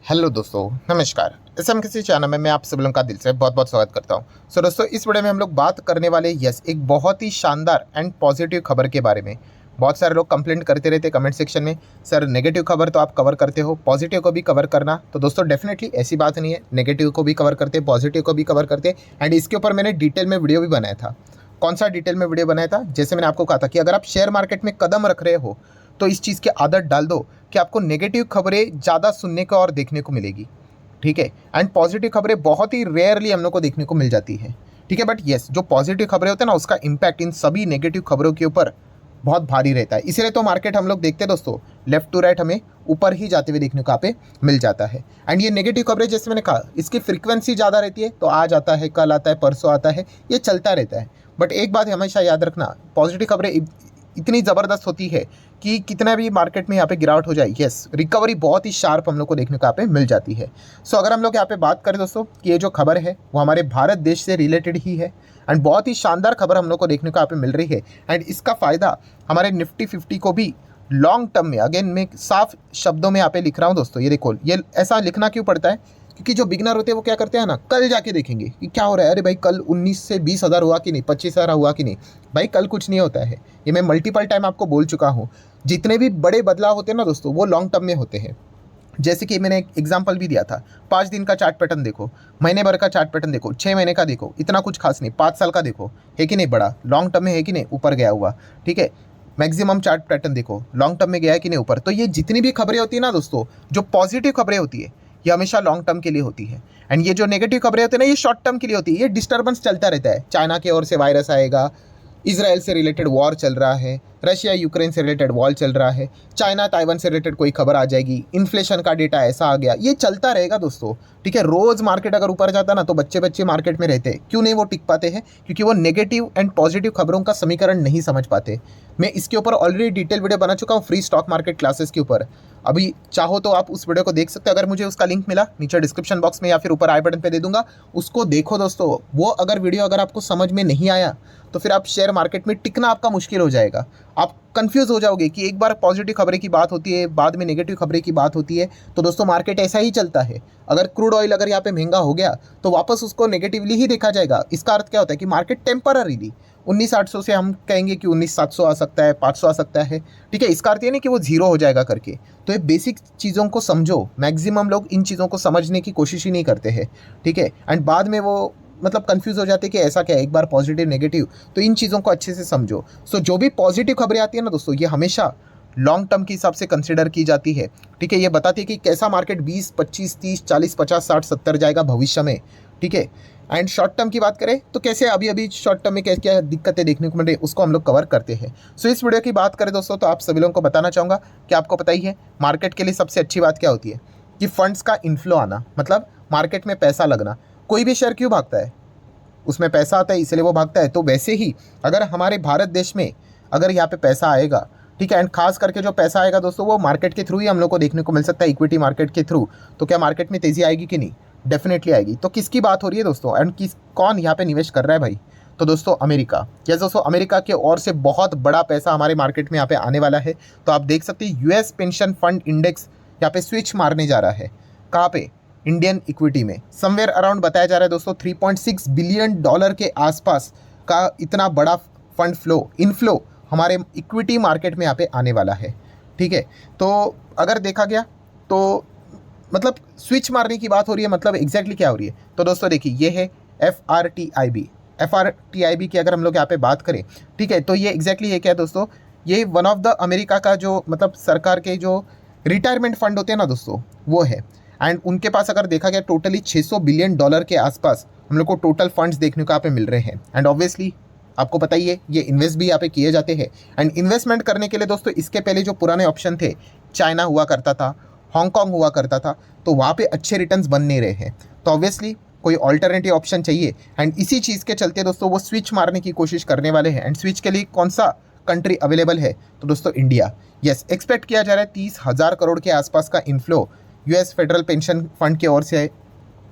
Hello दोस्तों, नमस्कार। किसी चैनल में मैं आप सभी लोगों का दिल से बहुत बहुत स्वागत करता हूं। दोस्तों, इस वीडियो में हम लोग बात करने वाले एक बहुत ही शानदार एंड पॉजिटिव खबर के बारे में। बहुत सारे लोग कंप्लेंट करते रहते कमेंट सेक्शन में, सर नेगेटिव खबर तो आप कवर करते हो, पॉजिटिव को भी कवर करना। तो दोस्तों डेफिनेटली ऐसी बात नहीं है, नेगेटिव को भी कवर करते, पॉजिटिव को भी कवर करते। एंड इसके ऊपर मैंने डिटेल में वीडियो भी बनाया था। कौन सा डिटेल में वीडियो बनाया था? जैसे मैंने आपको कहा था कि अगर आप शेयर मार्केट में कदम रख रहे हो तो इस चीज़ की आदत डाल दो कि आपको नेगेटिव खबरें ज़्यादा सुनने को और देखने को मिलेगी। ठीक है। एंड पॉजिटिव खबरें बहुत ही रेयरली हम लोग को देखने को मिल जाती है। ठीक है। बट यस, जो पॉजिटिव खबरें होते हैं ना, उसका इम्पैक्ट इन सभी नेगेटिव खबरों के ऊपर बहुत भारी रहता है। इसीलिए तो मार्केट हम लोग देखते हैं दोस्तों, लेफ्ट टू राइट हमें ऊपर ही जाते हुए देखने को यहाँ पे मिल जाता है। एंड ये नेगेटिव खबरें, जैसे मैंने कहा, इसकी फ्रीक्वेंसी ज़्यादा रहती है, तो आज आता है, कल आता है, परसों आता है, ये चलता रहता है। बट एक बात हमेशा याद रखना, पॉजिटिव खबरें इतनी ज़बरदस्त होती है कि कितना भी मार्केट में यहाँ पे गिरावट हो जाए, यस, रिकवरी बहुत ही शार्प हम लोग को देखने को यहाँ पे मिल जाती है। सो अगर हम लोग यहाँ पे बात करें दोस्तों कि ये जो खबर है वो हमारे भारत देश से रिलेटेड ही है। एंड बहुत ही शानदार खबर हम लोग को देखने को यहाँ पे मिल रही है। एंड इसका फ़ायदा हमारे निफ्टी 50 को भी लॉन्ग टर्म में, अगेन मैं साफ शब्दों में यहाँ पे लिख रहा हूँ दोस्तों, ये देखो, ये ऐसा लिखना क्यों पड़ता है? क्योंकि जो बिगनर होते हैं वो क्या करते हैं ना, कल जाके देखेंगे कि क्या हो रहा है। अरे भाई, कल 19 से 20 हज़ार हुआ कि नहीं, 25 हज़ार हुआ कि नहीं। भाई कल कुछ नहीं होता है, ये मैं मल्टीपल टाइम आपको बोल चुका हूँ। जितने भी बड़े बदलाव होते हैं ना दोस्तों, वो लॉन्ग टर्म में होते हैं। जैसे कि मैंने एक एग्जांपल भी दिया था, 5 दिन का चार्ट पैटर्न देखो, महीने भर का चार्ट पैटर्न देखो, 6 महीने का देखो, इतना कुछ खास नहीं। 5 साल का देखो, है कि नहीं, बड़ा लॉन्ग टर्म में है कि नहीं, ऊपर गया हुआ। ठीक है। मैक्सिमम चार्ट पैटर्न देखो, लॉन्ग टर्म में गया है कि नहीं ऊपर। तो ये जितनी भी खबरें होती है ना दोस्तों, जो पॉजिटिव खबरें होती है, ये हमेशा लॉन्ग टर्म के लिए होती है। एंड ये जो नेगेटिव खबरें होती है ना, ये शॉर्ट टर्म के लिए होती है। ये डिस्टर्बेंस चलता रहता है, चाइना की ओर से वायरस आएगा, इसराइल से रिलेटेड वॉर चल रहा है, रशिया यूक्रेन से रिलेटेड वॉर चल रहा है, चाइना ताइवान से रिलेटेड कोई खबर आ जाएगी, इन्फ्लेशन का डेटा ऐसा आ गया, ये चलता रहेगा दोस्तों। ठीक है। रोज़ मार्केट अगर ऊपर जाता ना तो बच्चे बच्चे मार्केट में रहते। क्यों नहीं वो टिक पाते हैं? क्योंकि वो नेगेटिव एंड पॉजिटिव खबरों का समीकरण नहीं समझ पाते। मैं इसके ऊपर ऑलरेडी डिटेल वीडियो बना चुका हूँ फ्री स्टॉक मार्केट क्लासेस के ऊपर। अभी चाहो तो आप उस वीडियो को देख सकते हो, अगर मुझे उसका लिंक मिला नीचे डिस्क्रिप्शन बॉक्स में या फिर ऊपर आई बटन पे दे दूंगा, उसको देखो दोस्तों। वो अगर वीडियो अगर आपको समझ में नहीं आया तो फिर आप शेयर मार्केट में टिकना आपका मुश्किल हो जाएगा। आप कंफ्यूज हो जाओगे कि एक बार पॉजिटिव खबरें की बात होती है, बाद में नेगेटिव खबरें की बात होती है। तो दोस्तों मार्केट ऐसा ही चलता है। अगर क्रूड ऑयल अगर यहाँ पे महंगा हो गया तो वापस उसको नेगेटिवली ही देखा जाएगा। इसका अर्थ क्या होता है कि मार्केट टेम्पररीली 19,800 से हम कहेंगे कि 19,700 आ सकता है, 500 आ सकता है। ठीक है। इसका अर्थ ये नहीं कि वो जीरो हो जाएगा करके। तो ये बेसिक चीज़ों को समझो। मैक्सिमम लोग इन चीज़ों को समझने की कोशिश ही नहीं करते हैं। ठीक है। एंड बाद में वो मतलब कंफ्यूज हो जाते हैं कि ऐसा क्या है, एक बार पॉजिटिव नेगेटिव। तो इन चीज़ों को अच्छे से समझो। सो जो भी पॉजिटिव खबरें आती है ना दोस्तों, ये हमेशा लॉन्ग टर्म के हिसाब से कंसिडर की जाती है। ठीक है। ये बताती है कि कैसा मार्केट 20, 25, 30, 40, 50, 60, 70 जाएगा भविष्य में। ठीक है। एंड शॉर्ट टर्म की बात करें तो कैसे अभी अभी शॉर्ट टर्म में क्या क्या दिक्कतें देखने को मिल रही है, उसको हम लोग कवर करते हैं। सो इस वीडियो की बात करें दोस्तों, तो आप सभी लोगों को बताना चाहूँगा कि आपको पता ही है मार्केट के लिए सबसे अच्छी बात क्या होती है कि फंड्स का इन्फ्लो आना, मतलब मार्केट में पैसा लगना। कोई भी शेयर क्यों भागता है? उसमें पैसा आता है इसलिए वो भागता है। तो वैसे ही अगर हमारे भारत देश में अगर यहाँ पे पैसा आएगा, ठीक है, एंड खास करके जो पैसा आएगा दोस्तों वो मार्केट के थ्रू ही हम लोग को देखने को मिल सकता है, इक्विटी मार्केट के थ्रू। तो क्या मार्केट में तेज़ी आएगी कि नहीं? डेफिनेटली आएगी। तो किसकी बात हो रही है दोस्तों, एंड कौन यहाँ पे निवेश कर रहा है भाई? तो दोस्तों अमेरिका। यस दोस्तों, अमेरिका के ओर से बहुत बड़ा पैसा हमारे मार्केट में यहाँ पे आने वाला है। तो आप देख सकते हैं यूएस पेंशन फंड इंडेक्स यहाँ पे स्विच मारने जा रहा है। कहाँ पे? इंडियन इक्विटी में। समवेयर अराउंड बताया जा रहा है दोस्तों 3.6 बिलियन डॉलर के आसपास का इतना बड़ा फंड फ्लो, इनफ्लो हमारे इक्विटी मार्केट में यहाँ पे आने वाला है। ठीक है। तो अगर देखा गया तो मतलब स्विच मारने की बात हो रही है, मतलब एग्जैक्टली क्या हो रही है? तो दोस्तों देखिए, ये है F R T I B की अगर हम लोग यहाँ पे बात करें, ठीक है, तो ये एग्जैक्टली ये क्या है दोस्तों, ये वन ऑफ द अमेरिका का जो मतलब सरकार के जो रिटायरमेंट फंड होते हैं ना दोस्तों, वो है। एंड उनके पास अगर देखा गया टोटली 600 बिलियन डॉलर के आसपास हम लोग को टोटल फंड्स देखने को यहाँ पे मिल रहे हैं। एंड ऑब्वियसली आपको पता ही है ये इन्वेस्ट भी यहाँ पे किए जाते हैं। एंड इन्वेस्टमेंट करने के लिए दोस्तों इसके पहले जो पुराने ऑप्शन थे, चाइना हुआ करता था, हांगकॉन्ग हुआ करता था, तो वहाँ पे अच्छे रिटर्न्स बन नहीं रहे हैं। तो ऑब्वियसली कोई ऑल्टरनेटिव ऑप्शन चाहिए। एंड इसी चीज़ के चलते दोस्तों वो स्विच मारने की कोशिश करने वाले हैं। एंड स्विच के लिए कौन सा कंट्री अवेलेबल है? तो दोस्तों इंडिया। यस, एक्सपेक्ट किया जा रहा है 30,000 करोड़ के आसपास का inflow US federal pension fund की ओर से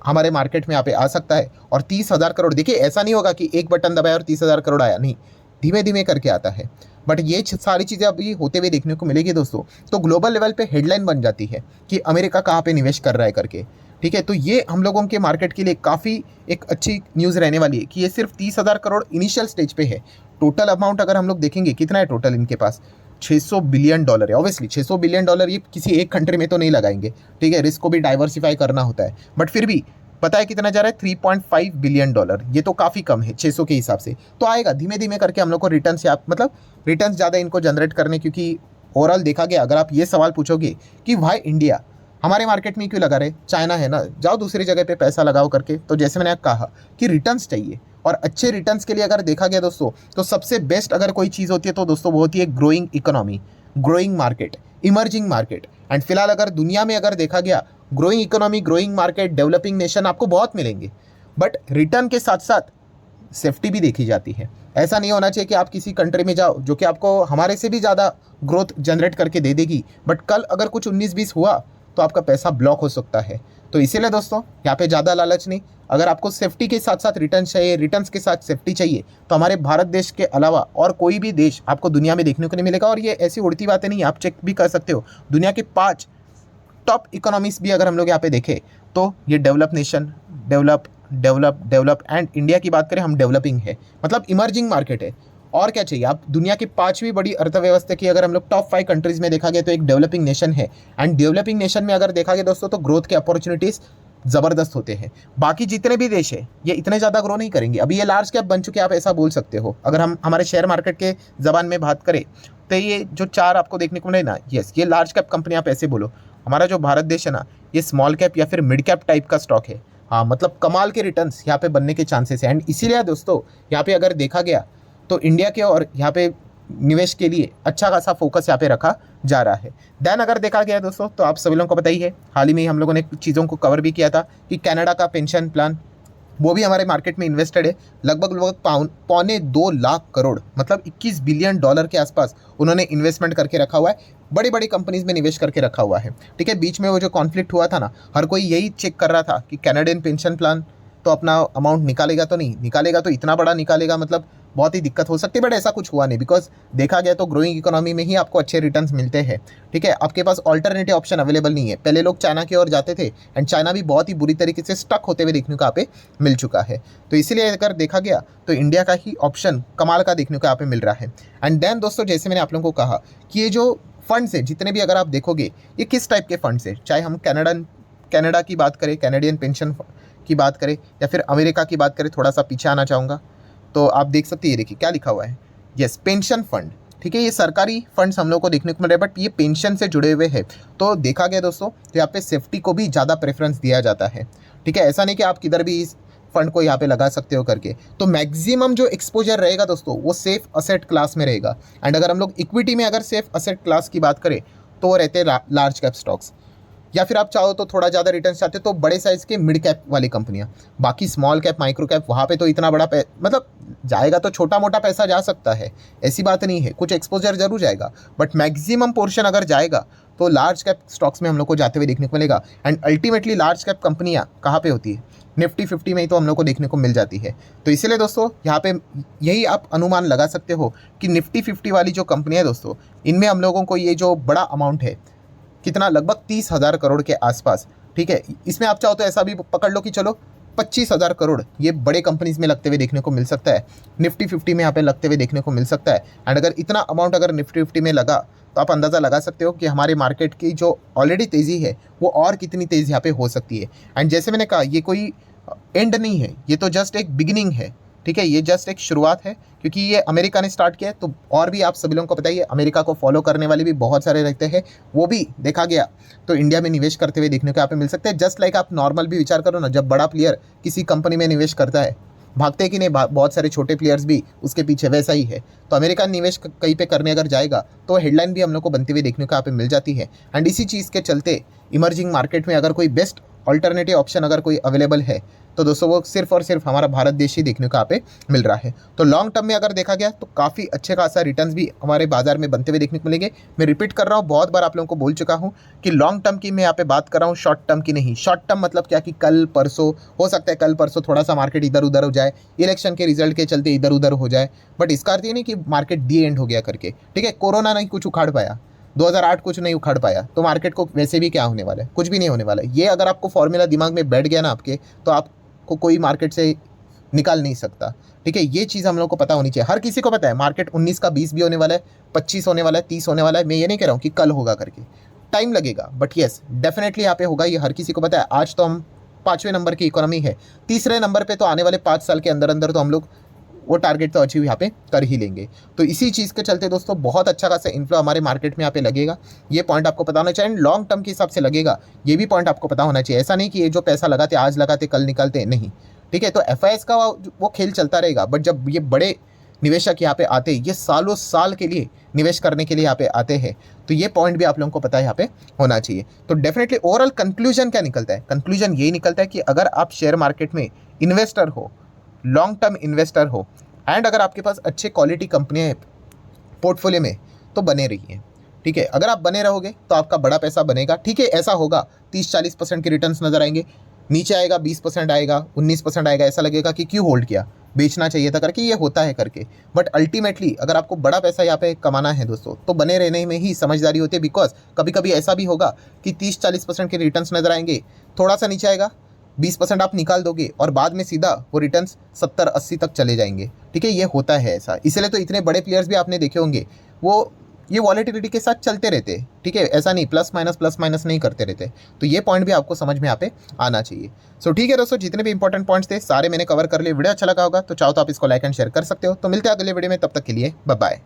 हमारे मार्केट में यहाँ पे आ सकता है। और 30,000 करोड़, देखिए ऐसा नहीं होगा कि एक बटन दबाया और 30,000 करोड़ आया, नहीं। धीमे धीमे करके आता है। बट ये सारी चीज़ें अभी होते हुए देखने को मिलेगी दोस्तों, तो ग्लोबल लेवल पे हेडलाइन बन जाती है कि अमेरिका कहाँ पे निवेश कर रहा है करके। ठीक है, तो ये हम लोगों के मार्केट के लिए काफ़ी एक अच्छी न्यूज़ रहने वाली है कि ये सिर्फ 30,000 करोड़ इनिशियल स्टेज पे है। टोटल अमाउंट अगर हम लोग देखेंगे कितना है टोटल इनके पास, $600 बिलियन है। ऑब्वियसली $600 बिलियन ये किसी एक कंट्री में तो नहीं लगाएंगे, ठीक है, रिस्क को भी डाइवर्सिफाई करना होता है। बट फिर भी पता है कितना जा रहा है, $3.5 बिलियन। ये तो काफ़ी कम है 600 के हिसाब से। तो आएगा धीमे धीमे करके हम लोग को रिटर्न से, आप मतलब रिटर्न ज़्यादा इनको जनरेट करने, क्योंकि ओवरऑल देखा गया अगर आप ये सवाल पूछोगे कि भाई इंडिया हमारे मार्केट में क्यों लगा रहे, चाइना है ना, जाओ दूसरी जगह पे पैसा लगाओ करके। तो जैसे मैंने कहा कि रिटर्न्स चाहिए, और अच्छे रिटर्न्स के लिए अगर देखा गया दोस्तों, तो सबसे बेस्ट अगर कोई चीज़ होती है तो दोस्तों वो होती है growing economy, growing market, emerging market. And फिलहाल अगर दुनिया में अगर देखा गया, growing economy, growing market, developing nation आपको बहुत मिलेंगे। बट रिटर्न के साथ साथ सेफ्टी भी देखी जाती है। ऐसा नहीं होना चाहिए कि आप किसी कंट्री में जाओ जो कि आपको हमारे से भी ज़्यादा ग्रोथ जनरेट करके दे देगी, बट कल अगर कुछ 19-20 हुआ तो आपका पैसा ब्लॉक हो सकता है। तो इसीलिए दोस्तों यहाँ पे ज़्यादा लालच नहीं, अगर आपको सेफ्टी के साथ साथ रिटर्न चाहिए, रिटर्न्स के साथ सेफ्टी चाहिए, तो हमारे भारत देश के अलावा और कोई भी देश आपको दुनिया में देखने को नहीं मिलेगा। और ये ऐसी उड़ती बातें नहीं, आप चेक भी कर सकते हो। दुनिया के 5 टॉप इकोनॉमीज भी अगर हम लोग यहाँ पे देखें तो ये develop nation, develop develop develop and India की बात करें हम डेवलपिंग है, मतलब इमर्जिंग मार्केट है। और क्या चाहिए, आप दुनिया की 5वीं बड़ी अर्थव्यवस्था की अगर हम लोग टॉप 5 कंट्रीज में देखा गया तो एक डेवलपिंग नेशन है। एंड डेवलपिंग नेशन में अगर देखा गया दोस्तों तो ग्रोथ के अपॉर्चुनिटीज़ ज़बरदस्त होते हैं। बाकी जितने भी देश है ये इतने ज़्यादा ग्रो नहीं करेंगे, अभी ये लार्ज कैप बन चुके हैं, आप ऐसा बोल सकते हो। अगर हम हमारे शेयर मार्केट के ज़बान में बात करें तो ये जो 4 आपको देखने को मिले ना, यस ये लार्ज कैप कंपनी, आप ऐसे बोलो। हमारा जो भारत देश है ना, ये स्मॉल कैप या फिर मिड कैप टाइप का स्टॉक है। हाँ, मतलब कमाल के रिटर्न्स यहाँ पे बनने के चांसेस है। एंड इसीलिए दोस्तों यहाँ पे अगर देखा गया तो इंडिया के और यहाँ पे निवेश के लिए अच्छा खासा फोकस यहाँ पे रखा जा रहा है। देन अगर देखा गया दोस्तों तो आप सभी लोगों को पता ही है, हाल ही में हम लोगों ने कुछ चीज़ों को कवर भी किया था कि कनाडा का पेंशन प्लान वो भी हमारे मार्केट में इन्वेस्टेड है। लगभग 2.25 करोड़ मतलब $21 बिलियन के आसपास उन्होंने इन्वेस्टमेंट करके रखा हुआ है, बड़ी बड़ी कंपनीज में निवेश करके रखा हुआ है। ठीक है, बीच में वो जो कॉन्फ्लिक्ट हुआ था ना, हर कोई यही चेक कर रहा था कि कैनेडियन पेंशन प्लान तो अपना अमाउंट निकालेगा तो नहीं निकालेगा, तो इतना बड़ा निकालेगा, मतलब बहुत ही दिक्कत हो सकती है। बट ऐसा कुछ हुआ नहीं, बिकॉज देखा गया तो ग्रोइंग इकोनॉमी में ही आपको अच्छे रिटर्न्स मिलते हैं। ठीक है, आपके पास ऑल्टरनेटिव ऑप्शन अवेलेबल नहीं है। पहले लोग चाइना की ओर जाते थे एंड चाइना भी बहुत ही बुरी तरीके से स्टक होते हुए देखने को यहाँ पे मिल चुका है। तो इसीलिए अगर देखा गया तो इंडिया का ही ऑप्शन कमाल का देखने को यहाँ पे मिल रहा है। एंड देन दोस्तों जैसे मैंने आप लोगों को कहा कि ये जो फंड्स है जितने भी अगर आप देखोगे ये किस टाइप के फंड्स है, चाहे हम कनाडा की बात करें, कैनेडियन पेंशन की बात करें, या फिर अमेरिका की बात करें, थोड़ा सा पीछे आना चाहूँगा तो आप देख सकते हैं, ये देखिए क्या लिखा हुआ है, यस पेंशन फंड। ठीक है, ये सरकारी फंड्स हम लोग को देखने को मिल रहे हैं, बट ये पेंशन से जुड़े हुए हैं। तो देखा गया दोस्तों तो यहाँ पे सेफ्टी को भी ज़्यादा प्रेफरेंस दिया जाता है। ठीक है, ऐसा नहीं कि आप किधर भी इस फंड को यहाँ पे लगा सकते हो करके। तो मैक्सिमम जो एक्सपोजर रहेगा दोस्तों वो सेफ असेट क्लास में रहेगा। एंड अगर हम लोग इक्विटी में अगर सेफ असेट क्लास की बात करें तो वो रहते हैं लार्ज कैप स्टॉक्स, या फिर आप चाहो तो थोड़ा ज़्यादा रिटर्न चाहते हो तो बड़े साइज़ के मिड कैप वाली कंपनियां। बाकी स्मॉल कैप, माइक्रो कैप, वहाँ पे तो इतना बड़ा मतलब जाएगा तो छोटा मोटा पैसा जा सकता है, ऐसी बात नहीं है, कुछ एक्सपोजर जरूर जाएगा, बट मैक्सिमम पोर्शन अगर जाएगा तो लार्ज कैप स्टॉक्स में हम लोग को जाते हुए देखने को मिलेगा। एंड अल्टीमेटली लार्ज कैप कंपनियाँ कहाँ पर होती है, निफ्टी 50 में ही तो हम लोग को देखने को मिल जाती है। तो इसीलिए दोस्तों यहाँ पे यही आप अनुमान लगा सकते हो कि निफ्टी 50 वाली जो कंपनियाँ है दोस्तों, इनमें हम लोगों को ये जो बड़ा अमाउंट है, कितना, लगभग 30,000 करोड़ के आसपास। ठीक है, इसमें आप चाहो तो ऐसा भी पकड़ लो कि चलो 25,000 करोड़ ये बड़े कंपनीज में लगते हुए देखने को मिल सकता है, निफ्टी 50 में यहाँ पे लगते हुए देखने को मिल सकता है। एंड अगर इतना अमाउंट अगर निफ्टी 50 में लगा तो आप अंदाज़ा लगा सकते हो कि हमारे मार्केट की जो ऑलरेडी तेज़ी है वो और कितनी तेज़ यहाँ पे हो सकती है। एंड जैसे मैंने कहा ये कोई एंड नहीं है, ये तो जस्ट एक बिगिनिंग है। ठीक है, ये जस्ट एक शुरुआत है, क्योंकि ये अमेरिका ने स्टार्ट किया है, तो और भी आप सभी लोगों को पता ही है अमेरिका को फॉलो करने वाले भी बहुत सारे रहते हैं, वो भी देखा गया तो इंडिया में निवेश करते हुए देखने को यहाँ पे मिल सकते हैं। जस्ट लाइक आप नॉर्मल भी विचार करो ना, जब बड़ा प्लेयर किसी कंपनी में निवेश करता है भागते हैं कि नहीं, बहुत सारे छोटे प्लेयर्स भी उसके पीछे, वैसा ही है। तो अमेरिका निवेश कहीं पे करने अगर जाएगा तो हेडलाइन भी हम लोग को बनती हुई देखने को यहाँ पे मिल जाती है। एंड इसी चीज़ के चलते इमर्जिंग मार्केट में अगर कोई बेस्ट ऑल्टरनेटिव ऑप्शन अगर कोई अवेलेबल है तो दोस्तों वो सिर्फ और सिर्फ हमारा भारत देश ही देखने को यहाँ पे मिल रहा है। तो लॉन्ग टर्म में अगर देखा गया तो काफ़ी अच्छे खासा रिटर्न्स भी हमारे बाजार में बनते हुए देखने को मिलेंगे। मैं रिपीट कर रहा हूँ, बहुत बार आप लोगों को बोल चुका हूँ कि लॉन्ग टर्म की मैं यहाँ पे बात कर रहा हूँ, शॉर्ट टर्म की नहीं। शॉर्ट टर्म मतलब क्या कि कल परसों हो सकता है, कल परसों थोड़ा सा मार्केट इधर उधर हो जाए, इलेक्शन के रिजल्ट के चलते इधर उधर हो जाए, बट इसका अर्थ ये नहीं कि मार्केट दी एंड हो गया करके। ठीक है, कोरोना नहीं कुछ उखाड़ पाया, 2008 कुछ नहीं उखाड़ पाया, तो मार्केट को वैसे भी क्या होने वाला है, कुछ भी नहीं होने वाला है। ये अगर आपको फॉर्मूला दिमाग में बैठ गया ना आपके, तो आपको कोई मार्केट से निकाल नहीं सकता। ठीक है, ये चीज़ हम लोग को पता होनी चाहिए। हर किसी को पता है मार्केट 19 का 20 भी होने वाला है, 25 होने वाला है, 30 होने वाला है। मैं ये नहीं कह रहा हूँ कि कल होगा करके, टाइम लगेगा, बट येस डेफिनेटली यहाँ पे होगा, ये हर किसी को पता है। आज तो हम 5वें नंबर की इकोनॉमी है, 3रे नंबर पे तो आने वाले 5 साल के अंदर अंदर तो हम लोग वो टारगेट तो अचीव यहाँ पे कर ही लेंगे। तो इसी चीज़ के चलते दोस्तों बहुत अच्छा खासा इन्फ्लो हमारे मार्केट में यहाँ पे लगेगा। ये पॉइंट आपको पता होना चाहिए। लॉन्ग टर्म के हिसाब से लगेगा, ये भी पॉइंट आपको पता होना चाहिए। ऐसा नहीं कि ये जो पैसा लगाते आज लगाते कल निकालते, नहीं। ठीक है, तो FIS का वो खेल चलता रहेगा, बट जब ये बड़े निवेशक यहाँ पे आते हैं, ये सालों साल के लिए निवेश करने के लिए यहाँ पे आते हैं, तो ये पॉइंट भी आप लोगों को पता है यहाँ पे होना चाहिए। तो डेफिनेटली ओवरऑल कंक्लूजन क्या निकलता है? कंक्लूजन यही निकलता है कि अगर आप शेयर मार्केट में इन्वेस्टर हो, लॉन्ग टर्म इन्वेस्टर हो, एंड अगर आपके पास अच्छे क्वालिटी कंपनियाँ हैं पोर्टफोलियो में, तो बने रहिए। ठीक है, अगर आप बने रहोगे तो आपका बड़ा पैसा बनेगा। ठीक है, ऐसा होगा 30-40% के रिटर्न्स नजर आएंगे, नीचे आएगा 20% आएगा, 19% आएगा, ऐसा लगेगा कि क्यों होल्ड किया, बेचना चाहिए था करके, ये होता है करके। बट अल्टीमेटली अगर आपको बड़ा पैसा यहाँ पे कमाना है दोस्तों, तो बने रहने में ही समझदारी होती है। बिकॉज कभी कभी ऐसा भी होगा कि 30-40% के रिटर्न्स नजर आएंगे, थोड़ा सा नीचे आएगा, 20% आप निकाल दोगे और बाद में सीधा वो रिटर्न्स 70-80 तक चले जाएंगे। ठीक है, ये होता है ऐसा। इसलिए तो इतने बड़े प्लेयर्स भी आपने देखे होंगे, वो ये वॉलेटिलिटी के साथ चलते रहते। ठीक है, ऐसा नहीं प्लस माइनस नहीं करते रहते। तो ये पॉइंट भी आपको समझ में यहाँ पे आना चाहिए। सो ठीक है दोस्तों, जितने भी इंपॉर्टेंट पॉइंट्स थे सारे मैंने कवर कर लिए। वीडियो अच्छा लगा होगा तो चाहो तो आप इसको लाइक एंड शेयर कर सकते हो। तो मिलते हैं अगले वीडियो में, तब तक के लिए बाय बाय।